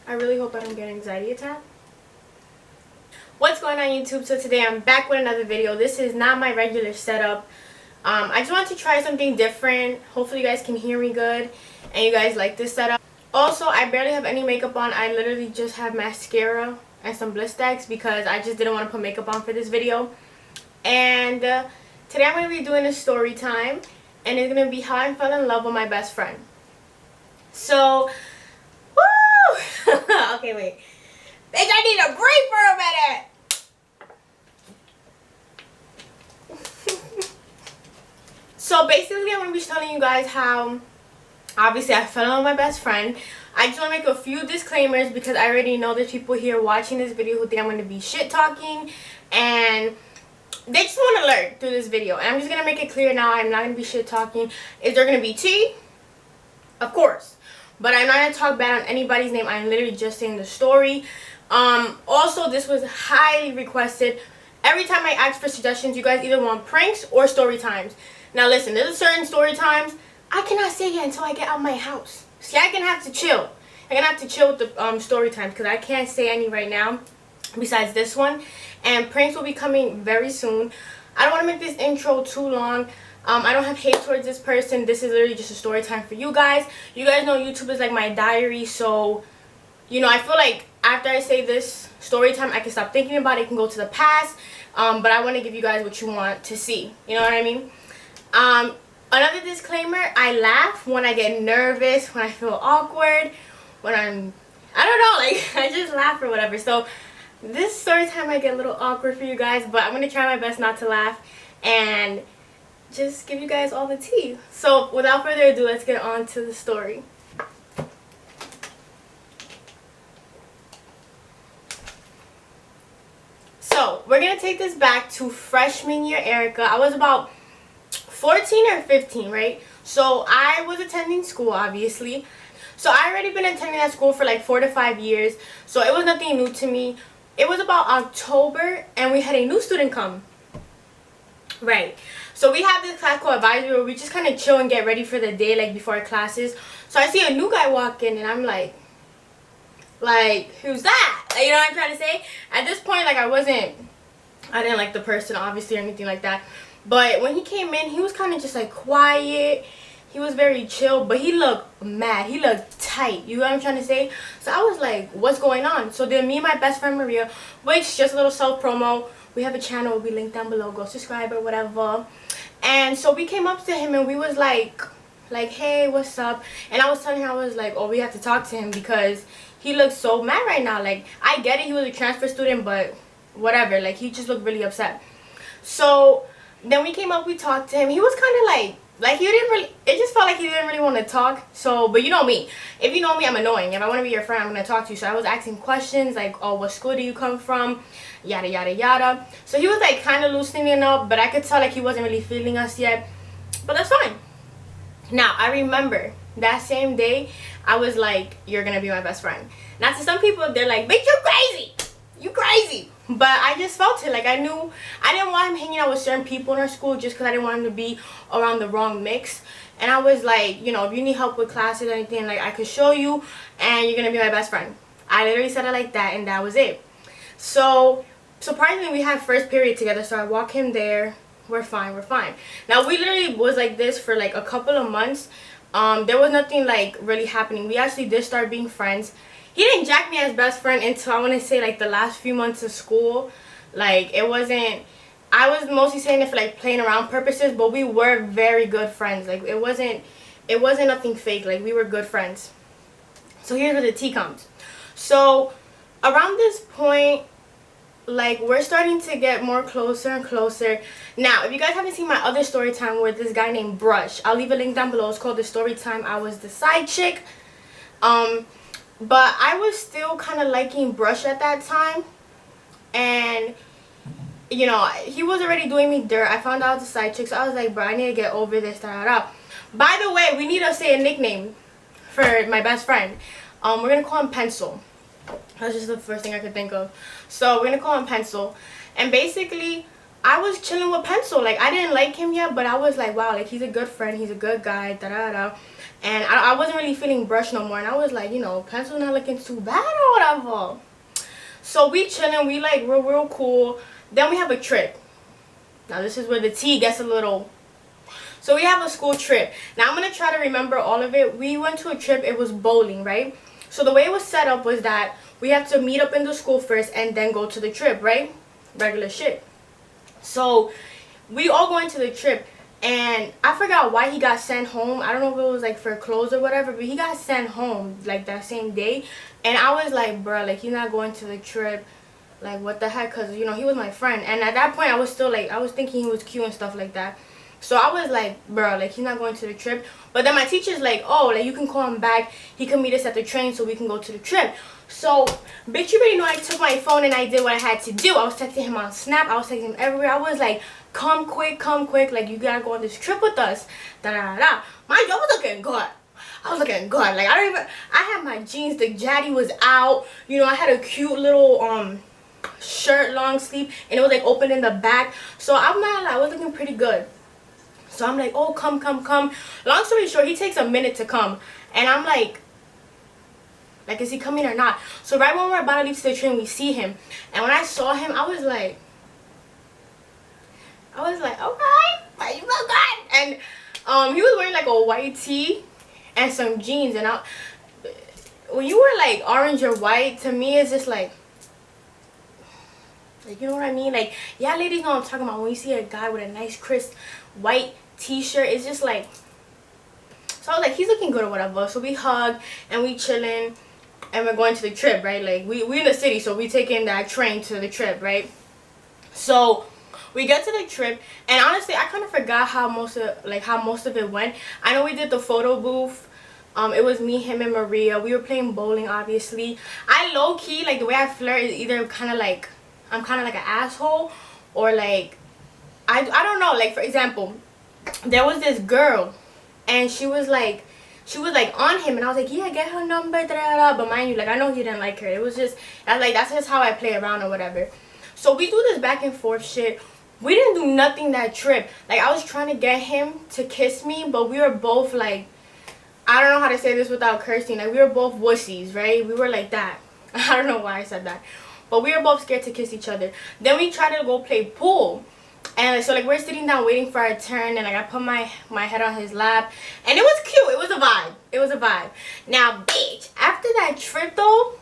I really hope I don't get an anxiety attack. What's going on YouTube? So today I'm back with another video. This is not my regular setup. I just wanted to try something different. Hopefully you guys can hear me good and you guys like this setup. Also, I barely have any makeup on. I literally just have mascara and some Blistex because I just didn't want to put makeup on for this video. And today I'm going to be doing a story time, and it's going to be how I fell in love with my best friend. So, woo! Okay, wait. Bitch, I need a break for a minute. So basically, I'm going to be telling you guys how, obviously, I fell in love with my best friend. I just want to make a few disclaimers because I already know there's people here watching this video who think I'm going to be shit talking, and they just want to learn through this video. And I'm just going to make it clear now, I'm not going to be shit talking. Is there going to be tea? Of course. But I'm not going to talk bad on anybody's name. I'm literally just saying the story. Also, this was highly requested. Every time I ask for suggestions, you guys either want pranks or story times. Now listen, there's a certain story times I cannot say it until I get out of my house. See, I'm going to have to chill. I'm going to have to chill with the story times because I can't say any right now besides this one. And pranks will be coming very soon. I don't want to make this intro too long. I don't have hate towards this person. This is literally just a story time for you guys. You guys know YouTube is like my diary, so you know, I feel like after I say this story time, I can stop thinking about it, can go to the past. But I want to give you guys what you want to see. You know what I mean? Another disclaimer, I laugh when I get nervous, when I feel awkward, when I don't know, like I just laugh or whatever. So this story time might get a little awkward for you guys, but I'm going to try my best not to laugh and just give you guys all the tea. So without further ado, let's get on to the story. So we're going to take this back to freshman year Erica. I was about 14 or 15, right? So I was attending school, obviously. So I already been attending that school for like 4 to 5 years. So it was nothing new to me. It was about October and we had a new student come. Right. So we have this class called advisory where we just kind of chill and get ready for the day, like before our classes. So I see a new guy walk in and I'm like, who's that? You know what I'm trying to say? At this point, like I didn't like the person obviously or anything like that. But when he came in, he was kind of just like quiet. He was very chill, but he looked mad. He looked tight. You know what I'm trying to say? So I was like, what's going on? So then me and my best friend Maria, which just a little self-promo, we have a channel, will be linked down below. Go subscribe or whatever. And so we came up to him and we was like, hey, what's up? And I was telling her, I was like, oh, we have to talk to him because he looks so mad right now. Like, I get it, he was a transfer student, but whatever. Like, he just looked really upset. So then we came up, we talked to him. He was kind of like he didn't really, it just felt like he didn't really want to talk. So, but you know me. If you know me, I'm annoying. If I want to be your friend, I'm going to talk to you. So I was asking questions like, oh, what school do you come from? Yada, yada, yada. So he was like kind of loosening up, but I could tell like he wasn't really feeling us yet. But that's fine. Now, I remember that same day, I was like, you're going to be my best friend. Now, to some people, they're like, bitch, you're crazy. You crazy. But I just felt it. Like, I knew I didn't want him hanging out with certain people in our school just because I didn't want him to be around the wrong mix. And I was like, you know, if you need help with classes or anything, like, I could show you and you're going to be my best friend. I literally said it like that, and that was it. So, surprisingly, we had first period together. So I walk him there. We're fine. We're fine. Now, we literally was like this for like a couple of months. There was nothing like really happening. We actually did start being friends. He didn't jack me as best friend until I want to say like the last few months of school. Like, it wasn't, I was mostly saying it for like playing around purposes, but we were very good friends. Like, it wasn't nothing fake. Like, we were good friends. So here's where the tea comes. So around this point, like, we're starting to get more closer and closer. Now, if you guys haven't seen my other story time with this guy named Brush, I'll leave a link down below. It's called The Story Time. I was the side chick. But I was still kind of liking Brush at that time. And, you know, he was already doing me dirt. I found out the side chick. So I was like, bro, I need to get over this. Da, da, da. By the way, we need to say a nickname for my best friend. We're going to call him Pencil. That's just the first thing I could think of. So we're going to call him Pencil. And basically, I was chilling with Pencil. Like, I didn't like him yet, but I was like, wow, like, he's a good friend. He's a good guy. Da, da, da. And I wasn't really feeling brush no more. And I was like, you know, pencil not looking too bad or whatever. So we chilling, we like real cool. Then we have a trip. Now this is where the tea gets a little. So we have a school trip. Now I'm going to try to remember all of it. We went to a trip. It was bowling, right? So the way it was set up was that we have to meet up in the school first and then go to the trip, right? Regular shit. So we all going to the trip. And I forgot why he got sent home. I don't know if it was like for clothes or whatever, but he got sent home like that same day. And I was like, bruh, like he's not going to the trip. Like what the heck? Because, you know, he was my friend. And at that point I was still like, I was thinking he was cute and stuff like that. So I was like, bruh, like he's not going to the trip. But then my teacher's like, oh, like you can call him back. He can meet us at the train so we can go to the trip. So, bitch, you already know I took my phone and I did what I had to do. I was texting him on Snap. I was texting him everywhere. I was like, come quick, like you gotta go on this trip with us. Da da da. Mind you, I was looking good. I was looking good. Like I had my jeans. The jaddy was out. You know, I had a cute little shirt, long sleeve, and it was like open in the back. So I'm not like, I was looking pretty good. So I'm like, oh, come. Long story short, he takes a minute to come, and I'm like, is he coming or not? So right when we're about to leave to the train, we see him, and when I saw him, I was like, okay, like you look good. And he was wearing like a white tee and some jeans, and when you wear like orange or white, to me it's just like you know what I mean? Like, yeah, ladies know what I'm talking about. When you see a guy with a nice crisp white t-shirt, it's just like, so I was like, he's looking good or whatever. So we hug and we chilling and we're going to the trip, right? Like we in the city, so we taking that train to the trip, right? So we get to the trip, and honestly I kind of forgot how most of it went. I know we did the photo booth. It was me, him, and Maria. We were playing bowling, obviously. I low-key, like the way I flirt is either kind of like I'm kind of like an asshole, or like I don't know. Like for example, there was this girl and she was like on him, and I was like, yeah, get her number, da, da, da. But mind you, like I know he didn't like her. It was just that's just how I play around or whatever. So we do this back and forth shit. We didn't do nothing that trip. Like I was trying to get him to kiss me, but we were both like, I don't know how to say this without cursing. Like we were both wussies, right? We were like that. I don't know why I said that. But we were both scared to kiss each other. Then we tried to go play pool. And so like we're sitting down waiting for our turn, and like I put my head on his lap, and it was cute. It was a vibe. It was a vibe. Now, bitch, after that trip though,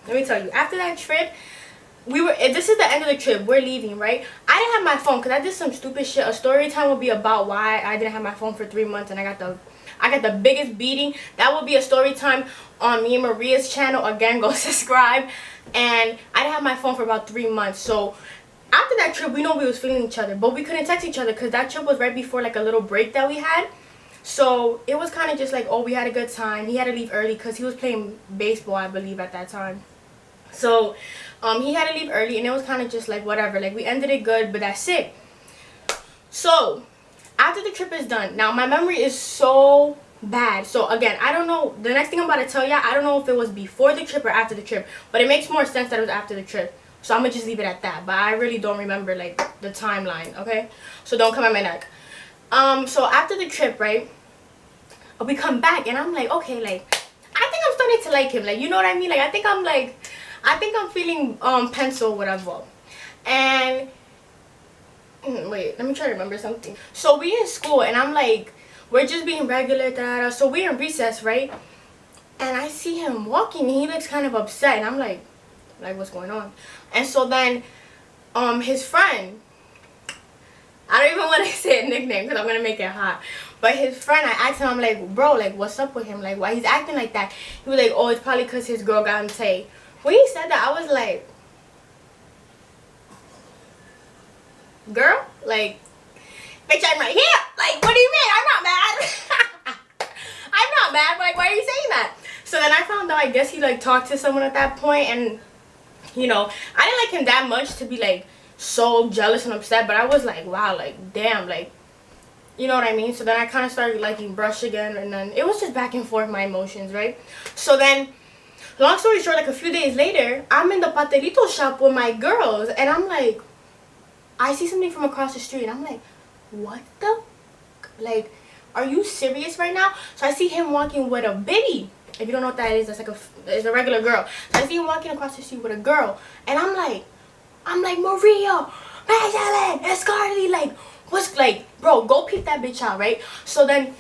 let me tell you, after that trip, this is the end of the trip. We're leaving, right? I didn't have my phone because I did some stupid shit. A story time would be about why I didn't have my phone for 3 months, and I got the biggest beating. That will be a story time on me and Maria's channel. Again, go subscribe. And I didn't have my phone for about 3 months. So after that trip, we know we was feeling each other, but we couldn't text each other because that trip was right before like a little break that we had. So it was kind of just like, oh, we had a good time. He had to leave early because he was playing baseball, I believe, at that time. So he had to leave early, and it was kind of just like whatever. Like we ended it good, but that's it. So after the trip is done, now my memory is so bad. So again, I don't know, the next thing I'm about to tell ya, I don't know if it was before the trip or after the trip, but it makes more sense that it was after the trip. So I'm gonna just leave it at that. But I really don't remember like the timeline, okay? So don't come at my neck. So after the trip, right, we come back, and I'm like, okay, like I think I'm starting to like him. Like, you know what I mean? Like I think I'm feeling pencil, whatever. And wait, let me try to remember something. So we in school, and I'm like, we're just being regular, da, da. So we're in recess, right? And I see him walking, and he looks kind of upset, and I'm like what's going on? And so then his friend, I don't even want to say a nickname because I'm gonna make it hot, but his friend, I asked him, I'm like, bro, like what's up with him? Like why he's acting like that? He was like, oh, it's probably because his girl got him tape. When he said that, I was like, girl, like, bitch, I'm right here. Like, what do you mean? I'm not mad. I'm not mad. Like, why are you saying that? So then I found out, I guess he like talked to someone at that point, and you know, I didn't like him that much to be like so jealous and upset, but I was like, wow, like damn, like, you know what I mean? So then I kind of started liking Brush again, and then it was just back and forth, my emotions, right? So then, long story short, like a few days later, I'm in the patelito shop with my girls, and I'm like, I see something from across the street, and I'm like, what the, like, are you serious right now? So I see him walking with a biddy. If you don't know what that is, that's like it's a regular girl. So I see him walking across the street with a girl, and I'm like Maria, Magdalene, and Scarlett, like what's like, bro, go peep that bitch out, right? So then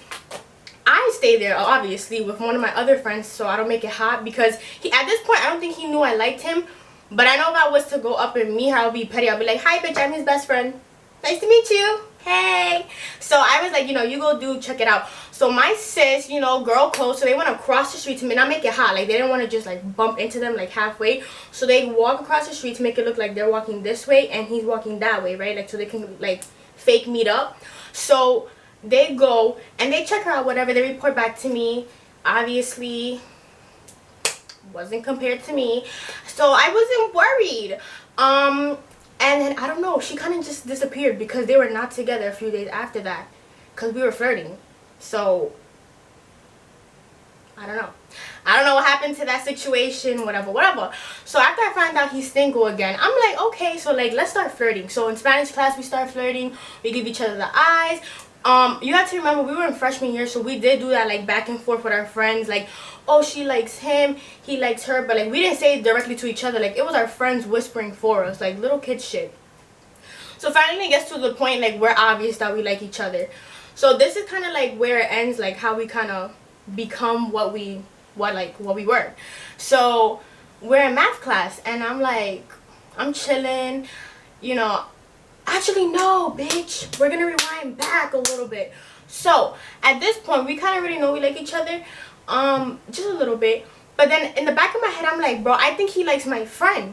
I stay there obviously with one of my other friends so I don't make it hot, because he, at this point, I don't think he knew I liked him. But I know if I was to go up and meet her, I'll be petty. I'll be like, hi bitch, I'm his best friend. Nice to meet you. Hey. So I was like, you know, you go do, check it out. So my sis, you know, girl close, so they went across the street to not make it hot. Like they didn't want to just like bump into them like halfway. So they walk across the street to make it look like they're walking this way and he's walking that way, right? Like so they can like fake meet up. So they go and they check her out, whatever. They report back to me. Obviously wasn't compared to me, so I wasn't worried. And then I don't know, she kind of just disappeared because they were not together a few days after that because we were flirting. So I don't know what happened to that situation, whatever. So after I find out he's single again, I'm like, okay, so like let's start flirting. So in Spanish class we start flirting, we give each other the eyes. You have to remember we were in freshman year, so we did do that like back and forth with our friends, like, oh, she likes him, he likes her, but like we didn't say it directly to each other. Like it was our friends whispering for us, like little kid shit. So finally it gets to the point like we're obvious that we like each other. So this is kind of like where it ends, like how we kind of become what we were. So we're in math class and I'm like, I'm chilling, you know. Actually, no, bitch. We're gonna rewind back a little bit. So, at this point, we kind of already know we like each other. Just a little bit. But then, in the back of my head, I'm like, bro, I think he likes my friend.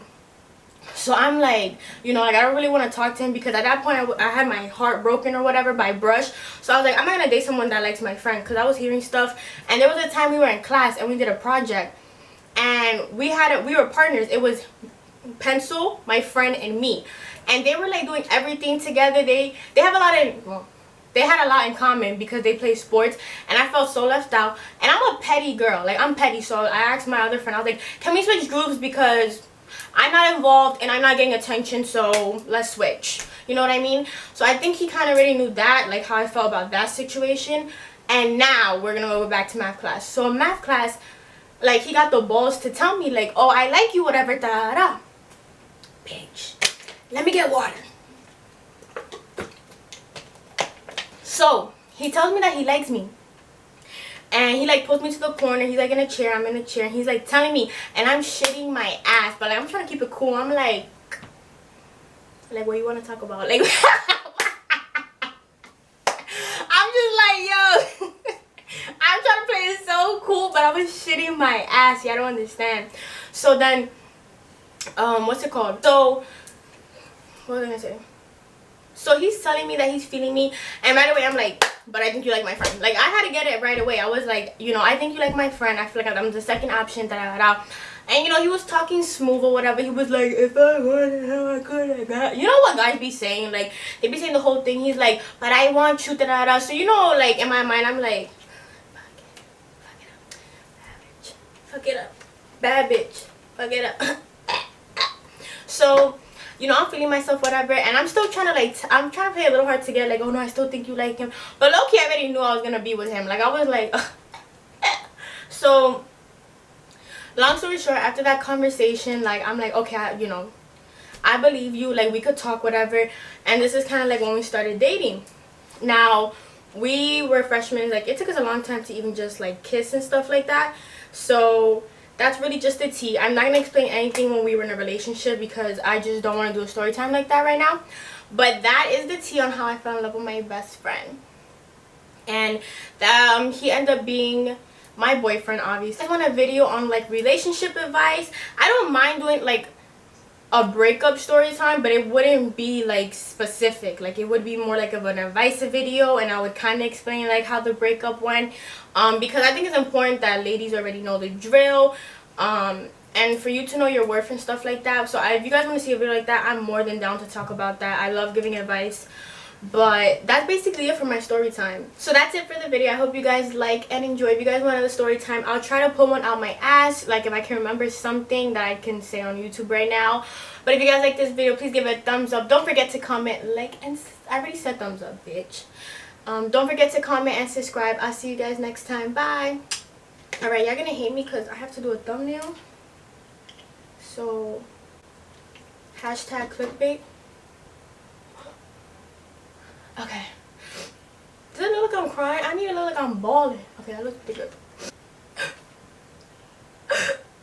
So, I'm like, you know, like, I don't really want to talk to him because at that point, I had my heart broken or whatever by Brush. So, I was like, I'm not gonna date someone that likes my friend because I was hearing stuff. And there was a time we were in class and we did a project. And we were partners. It was Pencil, my friend, and me. And they were like doing everything together. They have a lot in, well, they had a lot in common because they play sports, and I felt so left out. And I'm a petty girl, like I'm petty. So I asked my other friend, I was like, can we switch groups because I'm not involved and I'm not getting attention, so let's switch. You know what I mean? So I think he kind of already knew that, like how I felt about that situation. And now we're gonna go back to math class. So in math class, like he got the balls to tell me like, oh, I like you, whatever, da da. Bitch. Let me get water. So, he tells me that he likes me. And he like pulls me to the corner. He's like in a chair. I'm in a chair. And he's like telling me. And I'm shitting my ass. But like, I'm trying to keep it cool. I'm like what you want to talk about? Like, I'm just like, yo. I'm trying to play it so cool. But I was shitting my ass. Yeah, I don't understand. So then, what's it called? So, what was I gonna say? So he's telling me that he's feeling me, and right away I'm like, but I think you like my friend. Like I had to get it right away. I was like, you know, I think you like my friend. I feel like I'm the second option. And you know, he was talking smooth or whatever. He was like, if I wanted him, I could have got. You know what guys be saying? Like they be saying the whole thing. He's like, but I want you. So you know, like in my mind, I'm like, fuck it up, bad bitch, fuck it up. So, you know, I'm feeling myself, whatever, and I'm still trying to like, I'm trying to play a little hard to get, like, oh no, I still think you like him. But low-key, I already knew I was gonna be with him. Like, I was like, so, long story short, after that conversation, like, I'm like, okay, you know, I believe you, like, we could talk, whatever. And this is kind of like when we started dating. Now, we were freshmen, like, it took us a long time to even just, like, kiss and stuff like that. So that's really just the tea. I'm not going to explain anything when we were in a relationship because I just don't want to do a story time like that right now. But that is the tea on how I fell in love with my best friend. And he ended up being my boyfriend, obviously. I want a video on like relationship advice. I don't mind doing like a breakup story time, but it wouldn't be like specific. Like it would be more like of an advice video, and I would kind of explain like how the breakup went, because I think it's important that ladies already know the drill, and for you to know your worth and stuff like that. So if you guys want to see a video like that, I'm more than down to talk about that. I love giving advice. But that's basically it for my story time. So that's it for the video. I hope you guys like and enjoy. If you guys want another story time, I'll try to pull one out my ass, like if I can remember something that I can say on YouTube right now. But if you guys like this video, please give it a thumbs up. Don't forget to comment, like, and I already said thumbs up, bitch. Don't forget to comment and subscribe. I'll see you guys next time. Bye. Alright, y'all gonna hate me because I have to do a thumbnail. So, hashtag clickbait. Okay. Does it look like I'm crying? I need to look like I'm bawling. Okay, that looks pretty good.